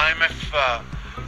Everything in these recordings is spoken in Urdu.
IMF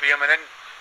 PMNN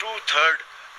2/3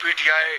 PTI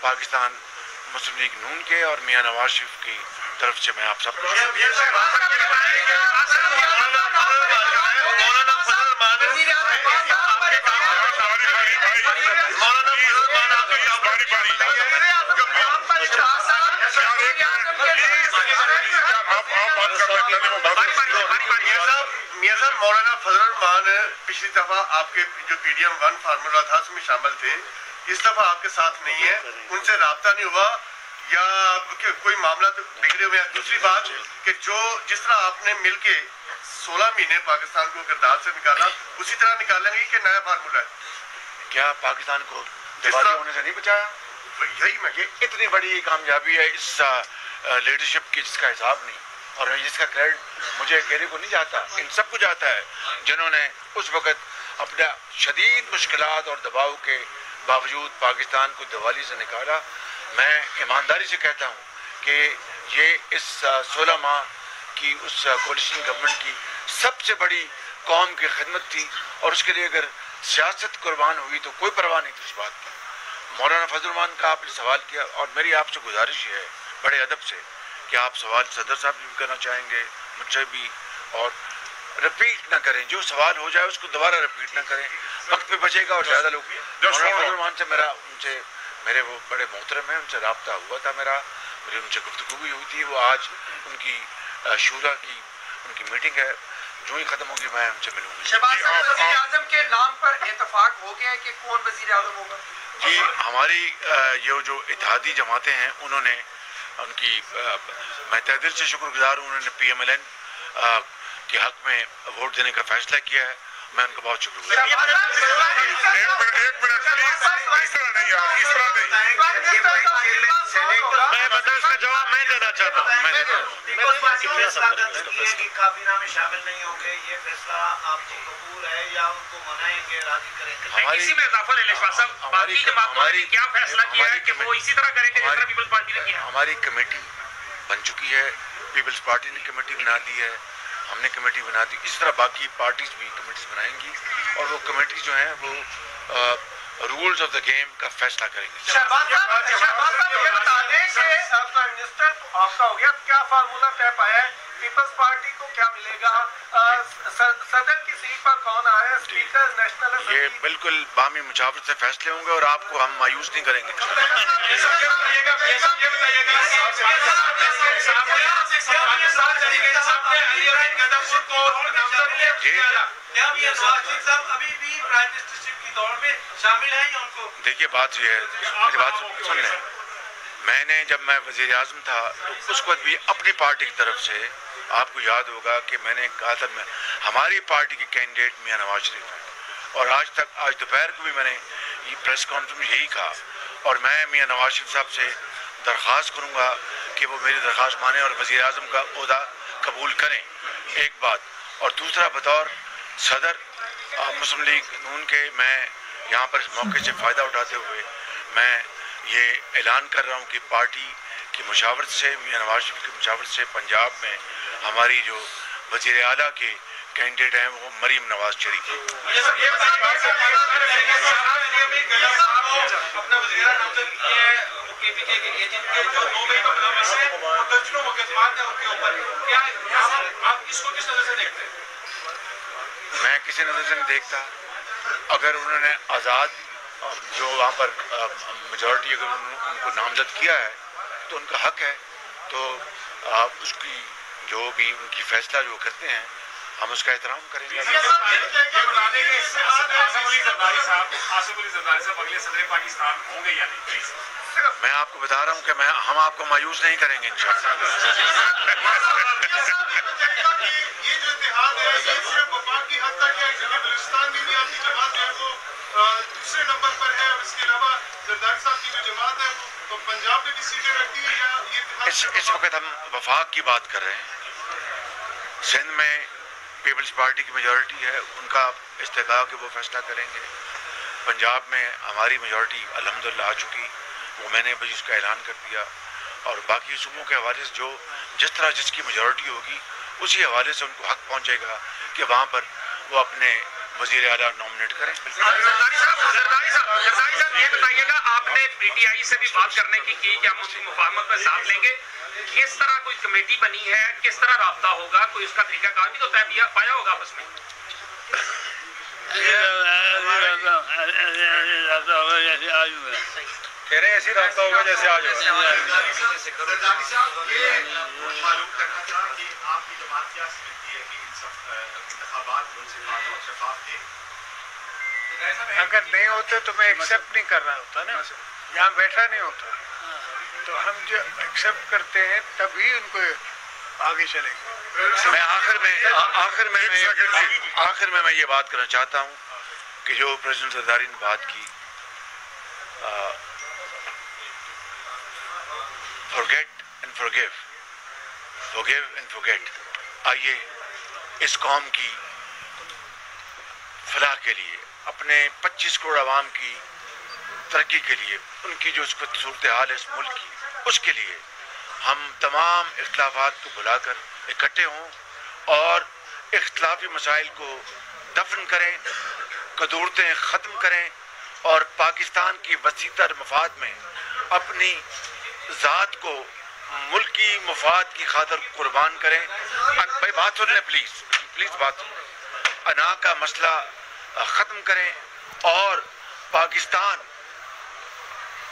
پاکستان مسلم لیگ نون کے اور میاں نواز شریف کی طرف سے میں آپ سب کو میاں صاحب مولانا فضل الرحمان پچھلی دفعہ آپ کے جو پی ڈی ایم 1 فارمولا تھا اس میں شامل تھے، اس دفعہ آپ کے ساتھ نہیں ہے، ان سے رابطہ نہیں ہوا یا کوئی معاملہ بگڑے ہوئے ہیں؟ دوسری بات کہ جس طرح آپ نے مل کے 16 مہینے پاکستان کو گرداب سے نکالا، اسی طرح نکالیں گے کہ نیا فارمولا ہے؟ کیا پاکستان کو دیوالیہ ہونے سے نہیں بچایا؟ یہی میں یہ اتنی بڑی کامیابی ہے اس لیڈرشپ کی جس کا حساب نہیں، اور جس کا کریڈٹ مجھے اکیلے کو نہیں جاتا، ان سب کو جاتا ہے جنہوں نے اس وقت اپنا شدید مشکلات اور دباؤ کے باوجود پاکستان کو دیوالی سے نکالا۔ میں ایمانداری سے کہتا ہوں کہ یہ اس 16 ماہ کی اس کولیشن گورنمنٹ کی سب سے بڑی قوم کی خدمت تھی، اور اس کے لیے اگر سیاست قربان ہوئی تو کوئی پرواہ نہیں تھی اس بات کی۔ مولانا فضل الرحمان کا آپ نے سوال کیا، اور میری آپ سے گزارش ہے بڑے ادب سے کہ آپ سوال صدر صاحب بھی کرنا چاہیں گے، مجھ سے بھی، اور رپیٹ نہ کریں، جو سوال ہو جائے اس کو دوبارہ رپیٹ نہ کریں، وقت پہ بچے گا اور زیادہ لوگ۔ مولانا فضل الرحمان سے میرے وہ بڑے محترم ہیں، ان سے رابطہ ہوا تھا میری ان سے گفتگو بھی ہوئی تھی، وہ آج ان کی شورا کی ان کی میٹنگ ہے، جو ہی ختم ہوگی میں ان سے ملوں گا۔ شہباز صاحب، وزیر اعظم کے نام پر اتفاق ہو گیا ہے کہ کون وزیر اعظم ہوگا؟ جی، ہماری یہ جو اتحادی جماعتیں ہیں انہوں نے ان کی میں تہ دل سے شکر گزار ہوں، انہوں نے پی ایم ایل این کے حق میں ووٹ دینے کا فیصلہ کیا ہے، میں ان کا بہت شکر گزار ہوں۔ ایک منٹ پلیز، اس طرح نہیں یار، اس طرح نہیں۔ میں اس کا جواب میں دینا چاہتا ہوں۔ کابینہ میں شامل نہیں ہوں گے، یہ فیصلہ آپ کو قبول ہے یا ان کو منائیں گے، راضی کریں گے؟ اسی میں اضافہ لے لیں شہباز صاحب، باقی جماعتوں نے کیا فیصلہ کیا ہے کہ وہ اسی طرح کریں گے جس طرح پیپلز پارٹی نے کیا؟ ہماری کمیٹی بن چکی ہے، پیپلز پارٹی نے کمیٹی بنا دی ہے، ہم نے کمیٹی بنا دی، اس طرح باقی پارٹیز بھی کمیٹیز بنائیں گی، اور وہ کمیٹی جو ہیں وہ رولز آف دا گیم کا فیصلہ کریں گے۔ شہباز صاحب یہ بتا دیں کہ پرائم منسٹر آپ کا ہو گیا، کیا فارمولا طے پایا ہے؟ پیپلز پارٹی کو کیا ملے گا؟ صدر کی سیٹ پر کون آیا ہے؟ Speaker national assembly? یہ بالکل باہمی مشاورت سے فیصلے ہوں گے اور آپ کو ہم مایوس نہیں کریں گے۔ دیکھیے بات یہ ہے، میری بات سن لیں، میں نے جب میں وزیر اعظم تھا تو اس وقت بھی اپنی پارٹی کی طرف سے آپ کو یاد ہوگا کہ میں نے کہا تھا ہماری پارٹی کے کینڈیڈیٹ میاں نواز شریف ہیں، اور آج دوپہر کو بھی میں نے یہ پریس کانفرنس میں یہی کہا، اور میں میاں نواز شریف صاحب سے درخواست کروں گا کہ وہ میری درخواست مانیں اور وزیر اعظم کا عہدہ قبول کریں، ایک بات۔ اور دوسرا، بطور صدر مسلم لیگ نون کے میں یہاں پر اس موقع سے فائدہ اٹھاتے ہوئے میں یہ اعلان کر رہا ہوں کہ پارٹی کی مشاورت سے، میاں نواز شریف کی مشاورت سے پنجاب میں ہماری جو وزیر اعلیٰ کے کینڈیڈیٹ ہیں وہ مریم نواز شریف ہیں۔ میں کسی نظر سے نہیں دیکھتا، اگر انہوں نے آزاد جو وہاں پر میجورٹی اگر ان کو نامزد کیا ہے تو ان کا حق ہے، تو اس کی جو بھی ان کی فیصلہ جو کرتے ہیں ہم اس کا احترام کریں گے۔ میں آپ کو بتا رہا ہوں کہ ہم آپ کو مایوس نہیں کریں گے انشاءاللہ۔ یہ جو اتحاد ہے یہ صرف وفاق کی حد تک ہے، کیونکہ بلوچستان میں بھی آپ کی جماعت ہے وہ دوسرے نمبر پر ہے، اور اس کے علاوہ زرداری صاحب کی جو جماعت ہے وہ پنجاب میں بھی سیٹیں رکھتی ہے، یا یہ اس وقت ہم وفاق کی بات کر رہے ہیں۔ سندھ میں پیپلز پارٹی کی میجورٹی ہے، ان کا استحقاق کہ وہ فیصلہ کریں گے۔ پنجاب میں ہماری میجورٹی الحمدللہ آ چکی، وہ میں نے بھی اس کا اعلان کر دیا، اور باقی صوبوں کے حوالے سے جو جس طرح جس کی میجورٹی ہوگی اسی حوالے سے ان کو حق پہنچے گا کہ وہاں پر وہ اپنے وزیر اعلیٰ نامنیٹ کریں. زرداری صاحب یہ بتائیے گا، آپ نے پی ٹی آئی سے بھی بات کرنے کی کہ ہم اس کی مفاہمت میں ساتھ لیں گے، کس طرح کوئی کمیٹی بنی ہے، کس طرح رابطہ ہوگا، کوئی اس کا طریقہ کار بھی تو طے پایا ہوگا آپس میں؟ کہہ رہے ہیں ایسی رابطہ ہوگا جیسے آج ہوگا. زرداری صاحب یہ معلوم کرنا تھا کہ آپ کی جماعت کیا سمجھتی ہے کہ انتخابات منصفانہ اور شفاف تھے؟ اگر نہیں ہوتے تو میں ایکسیپٹ نہیں کر رہا ہوتا نا، یہاں بیٹھا نہیں ہوتا. تو ہم جو ایکسیپٹ کرتے ہیں تبھی ان کو آگے چلیں گے. میں آخر میں یہ بات کرنا چاہتا ہوں کہ جو پریزیڈنٹ زرداری نے بات کی، forget and forgive and forget. آئیے اس قوم کی فلاح کے لیے، اپنے 25 کروڑ عوام کی ترقی کے لیے، ان کی جو صورتحال ہے اس ملک کی، اس کے لیے ہم تمام اختلافات کو بلا کر اکٹھے ہوں اور اختلافی مسائل کو دفن کریں، قدورتیں ختم کریں اور پاکستان کی وسیع تر مفاد میں اپنی ذات کو ملکی مفاد کی خاطر قربان کریں. بھائی بات سن لیں پلیز بات سن لیں. انا کا مسئلہ ختم کریں اور پاکستان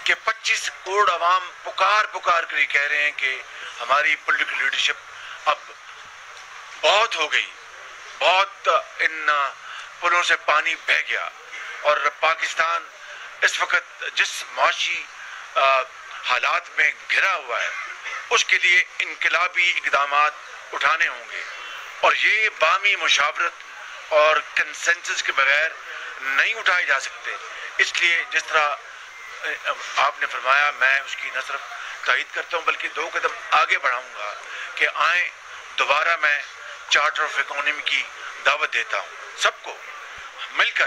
کے 25 کروڑ عوام پکار کر کہہ رہے ہیں کہ ہماری پولیٹیکل لیڈرشپ اب بہت ہو گئی، بہت ان پلوں سے پانی بہہ گیا، اور پاکستان اس وقت جس معاشی حالات میں گھرا ہوا ہے اس کے لیے انقلابی اقدامات اٹھانے ہوں گے، اور یہ باہمی مشاورت اور کنسنسس کے بغیر نہیں اٹھائے جا سکتے. اس لیے جس طرح آپ نے فرمایا، میں اس کی نہ صرف تائید کرتا ہوں بلکہ 2 قدم آگے بڑھاؤں گا کہ آئیں دوبارہ میں چارٹر آف اکانومی کی دعوت دیتا ہوں، سب کو مل کر